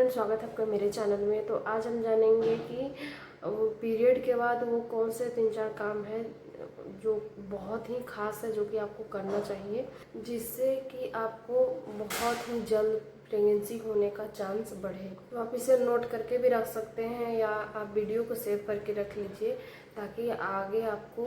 Friend, स्वागत है आपका मेरे चैनल में। तो आज हम जानेंगे कि पीरियड के बाद वो कौन से 3-4 काम है जो बहुत ही खास है, जो कि आपको करना चाहिए, जिससे कि आपको बहुत ही जल्द प्रेगनेंसी होने का चांस बढ़े। तो आप इसे नोट करके भी रख सकते हैं या आप वीडियो को सेव करके रख लीजिए, ताकि आगे आपको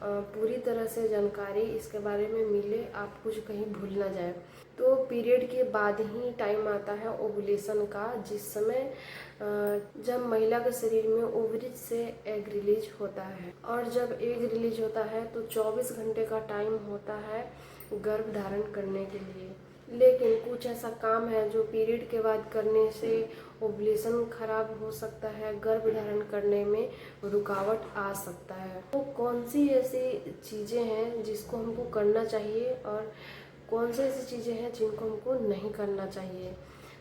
पूरी तरह से जानकारी इसके बारे में मिले, आप कुछ कहीं भूल ना जाए। तो पीरियड के बाद ही टाइम आता है ओवुलेशन का, जिस समय जब महिला के शरीर में ओवरीज से एग रिलीज होता है। और जब एग रिलीज होता है तो 24 घंटे का टाइम होता है गर्भ धारण करने के लिए। लेकिन कुछ ऐसा काम है जो पीरियड के बाद करने से ओवुलेशन खराब हो सकता है, गर्भ धारण करने में रुकावट आ सकता है। तो कौन सी ऐसी चीज़ें हैं जिसको हमको करना चाहिए और कौन सी ऐसी चीज़ें हैं जिनको हमको नहीं करना चाहिए,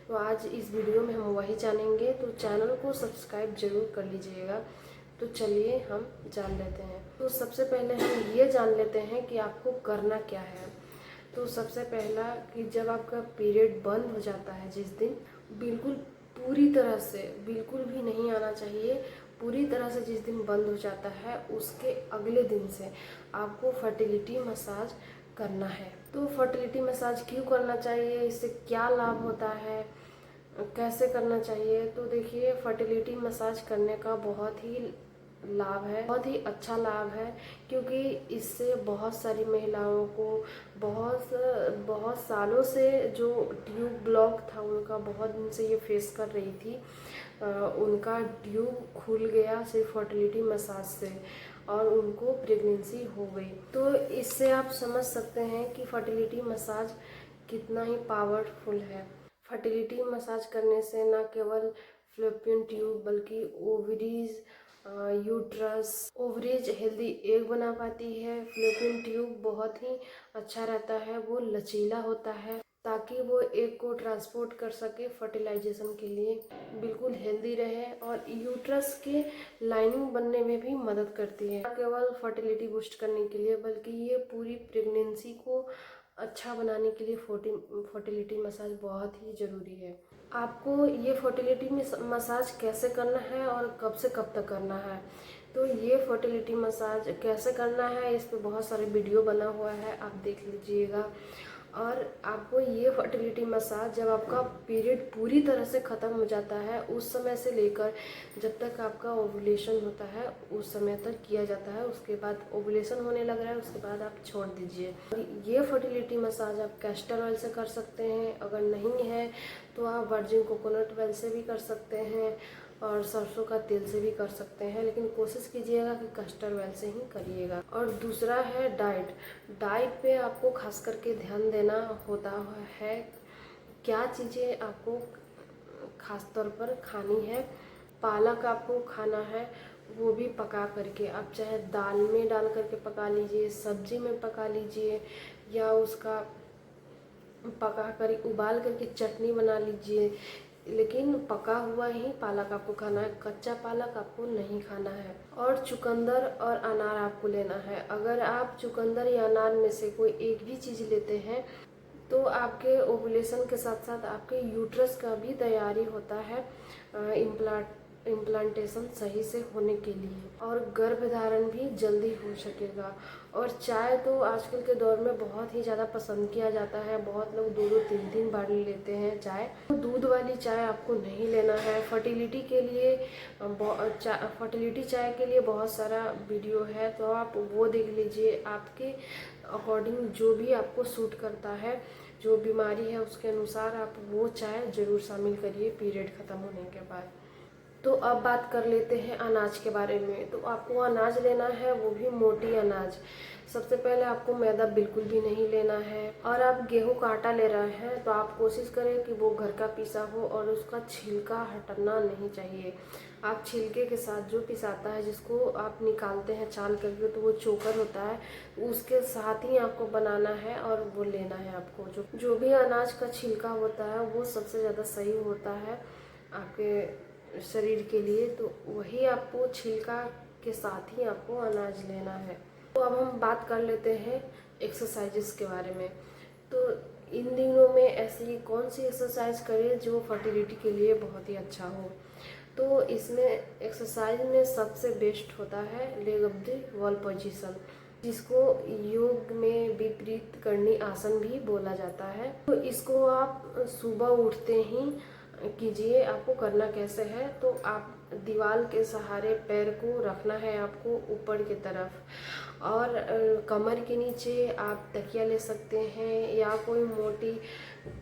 तो आज इस वीडियो में हम वही जानेंगे। तो चैनल को सब्सक्राइब जरूर कर लीजिएगा। तो चलिए हम जान लेते हैं। तो सबसे पहले हम ये जान लेते हैं कि आपको करना क्या है। तो सबसे पहला कि जब आपका पीरियड बंद हो जाता है, जिस दिन बिल्कुल पूरी तरह से बिल्कुल भी नहीं आना चाहिए, पूरी तरह से जिस दिन बंद हो जाता है उसके अगले दिन से आपको फर्टिलिटी मसाज करना है। तो फर्टिलिटी मसाज क्यों करना चाहिए, इससे क्या लाभ होता है, कैसे करना चाहिए। तो देखिए, फर्टिलिटी मसाज करने का बहुत ही लाभ है, बहुत ही अच्छा लाभ है, क्योंकि इससे बहुत सारी महिलाओं को बहुत सालों से जो ट्यूब ब्लॉक था उनका, बहुत दिन से ये फेस कर रही थी, उनका ट्यूब खुल गया सिर्फ फर्टिलिटी मसाज से और उनको प्रेगनेंसी हो गई। तो इससे आप समझ सकते हैं कि फर्टिलिटी मसाज कितना ही पावरफुल है। फर्टिलिटी मसाज करने से न केवल फ्लोपियन ट्यूब बल्कि ओवरीज, यूट्रस, ओवरेज हेल्दी एग बना पाती है। फ्लोपियन ट्यूब बहुत ही अच्छा रहता है, वो लचीला होता है ताकि वो एग को ट्रांसपोर्ट कर सके फर्टिलाइजेशन के लिए, बिल्कुल हेल्दी रहे। और यूट्रस के लाइनिंग बनने में भी मदद करती है, न केवल फर्टिलिटी बूस्ट करने के लिए बल्कि ये पूरी प्रेगनेंसी को अच्छा बनाने के लिए फर्टिलिटी मसाज बहुत ही ज़रूरी है। आपको ये फर्टिलिटी मसाज कैसे करना है और कब से कब तक करना है। तो ये फर्टिलिटी मसाज कैसे करना है, इस पर बहुत सारे वीडियो बना हुआ है, आप देख लीजिएगा। और आपको ये फर्टिलिटी मसाज जब आपका पीरियड पूरी तरह से ख़त्म हो जाता है उस समय से लेकर जब तक आपका ओवुलेशन होता है उस समय तक किया जाता है। उसके बाद ओवुलेशन होने लग रहा है, उसके बाद आप छोड़ दीजिए। ये फर्टिलिटी मसाज आप कैस्टर ऑयल से कर सकते हैं, अगर नहीं है तो आप वर्जिन कोकोनट ऑयल से भी कर सकते हैं और सरसों का तेल से भी कर सकते हैं, लेकिन कोशिश कीजिएगा कि कैस्टर ऑयल से ही करिएगा। और दूसरा है डाइट पे आपको खास करके ध्यान देना होता है। क्या चीज़ें आपको खास तौर पर खानी है। पालक आपको खाना है, वो भी पका करके, आप चाहे दाल में डाल करके पका लीजिए, सब्जी में पका लीजिए, या उसका पका कर उबाल करके चटनी बना लीजिए, लेकिन पका हुआ ही पालक आपको खाना है, कच्चा पालक आपको नहीं खाना है। और चुकंदर और अनार आपको लेना है। अगर आप चुकंदर या अनार में से कोई एक भी चीज़ लेते हैं तो आपके ओवुलेशन के साथ साथ आपके यूट्रस का भी तैयारी होता है इम्प्लांटेशन सही से होने के लिए, और गर्भधारण भी जल्दी हो सकेगा। और चाय तो आजकल के दौर में बहुत ही ज़्यादा पसंद किया जाता है, बहुत लोग 2-2, 3-3 बार लेते हैं चाय। तो दूध वाली चाय आपको नहीं लेना है। फर्टिलिटी चाय के लिए बहुत सारा वीडियो है, तो आप वो देख लीजिए। आपके अकॉर्डिंग जो भी आपको सूट करता है, जो बीमारी है उसके अनुसार आप वो चाय ज़रूर शामिल करिए पीरियड ख़त्म होने के बाद। तो अब बात कर लेते हैं अनाज के बारे में। तो आपको अनाज लेना है, वो भी मोटी अनाज। सबसे पहले आपको मैदा बिल्कुल भी नहीं लेना है। और आप गेहूं का आटा ले रहे हैं तो आप कोशिश करें कि वो घर का पिसा हो और उसका छिलका हटाना नहीं चाहिए। आप छिलके के साथ जो पिसाता है, जिसको आप निकालते हैं छाल करके, तो वो चोकर होता है, उसके साथ ही आपको बनाना है और वो लेना है आपको। जो भी अनाज का छिलका होता है वो सबसे ज़्यादा सही होता है आपके शरीर के लिए। तो वही आपको छिलका के साथ ही आपको अनाज लेना है। तो अब हम बात कर लेते हैं एक्सरसाइजेस के बारे में। तो इन दिनों में ऐसी कौन सी एक्सरसाइज करें जो फर्टिलिटी के लिए बहुत ही अच्छा हो। तो इसमें एक्सरसाइज में सबसे बेस्ट होता है leg of the wall position, जिसको योग में विपरीत करणी आसन भी बोला जाता है। तो इसको आप सुबह उठते ही कीजिए। आपको करना कैसे है, तो आप दीवार के सहारे पैर को रखना है आपको ऊपर की तरफ, और कमर के नीचे आप तकिया ले सकते हैं या कोई मोटी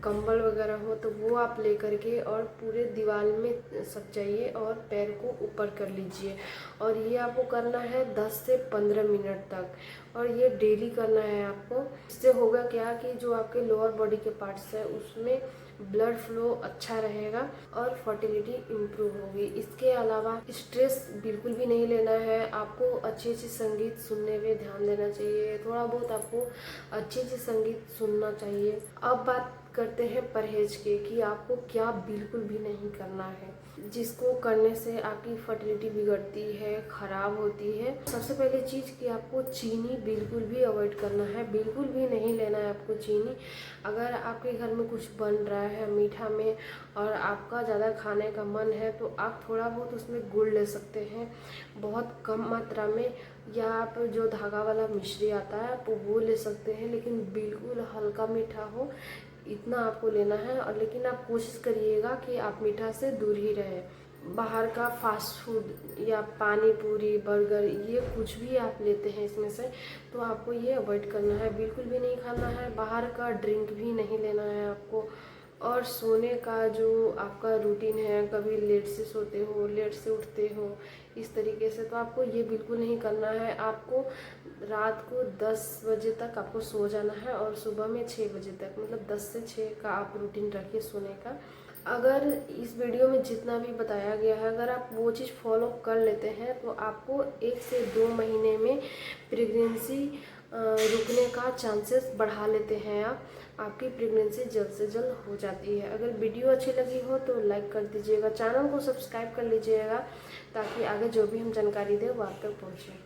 कंबल वगैरह हो तो वो आप ले करके और पूरे दीवार में सक जाइए और पैर को ऊपर कर लीजिए। और ये आपको करना है 10 से 15 मिनट तक, और ये डेली करना है आपको। इससे होगा क्या कि जो आपके लोअर बॉडी के पार्ट्स है उसमें ब्लड फ्लो अच्छा रहेगा और फर्टिलिटी इम्प्रूव होगी। इसके अलावा स्ट्रेस बिल्कुल भी नहीं लेना है। आपको अच्छी अच्छी संगीत सुनने पे ध्यान देना चाहिए, थोड़ा बहुत आपको अच्छी अच्छी संगीत सुनना चाहिए। अब बात करते हैं परहेज के, कि आपको क्या बिल्कुल भी नहीं करना है जिसको करने से आपकी फर्टिलिटी बिगड़ती है, खराब होती है। सबसे पहले चीज़ कि आपको चीनी बिल्कुल भी अवॉइड करना है, बिल्कुल भी नहीं लेना है आपको चीनी। अगर आपके घर में कुछ बन रहा है मीठा में और आपका ज़्यादा खाने का मन है तो आप थोड़ा बहुत उसमें गुड़ ले सकते हैं, बहुत कम मात्रा में, या आप जो धागा वाला मिश्री आता है आप वो ले सकते हैं, लेकिन बिल्कुल हल्का मीठा हो इतना आपको लेना है। और लेकिन आप कोशिश करिएगा कि आप मीठा से दूर ही रहें। बाहर का फास्ट फूड या पानी पूरी बर्गर ये कुछ भी आप लेते हैं इसमें से, तो आपको ये अवॉइड करना है, बिल्कुल भी नहीं खाना है। बाहर का ड्रिंक भी नहीं लेना है आपको। और सोने का जो आपका रूटीन है, कभी लेट से सोते हो, लेट से उठते हो, इस तरीके से, तो आपको ये बिल्कुल नहीं करना है। आपको रात को 10 बजे तक आपको सो जाना है और सुबह में 6 बजे तक, मतलब 10 से 6 का आप रूटीन रखिए सोने का। अगर इस वीडियो में जितना भी बताया गया है अगर आप वो चीज़ फॉलो कर लेते हैं तो आपको 1 से 2 महीने में प्रेगनेंसी रुकने का चांसेस बढ़ा लेते हैं। आपकी प्रेगनेंसी जल्द से जल्द हो जाती है। अगर वीडियो अच्छी लगी हो तो लाइक कर दीजिएगा, चैनल को सब्सक्राइब कर लीजिएगा, ताकि आगे जो भी हम जानकारी दें वो आप तक पहुँचे।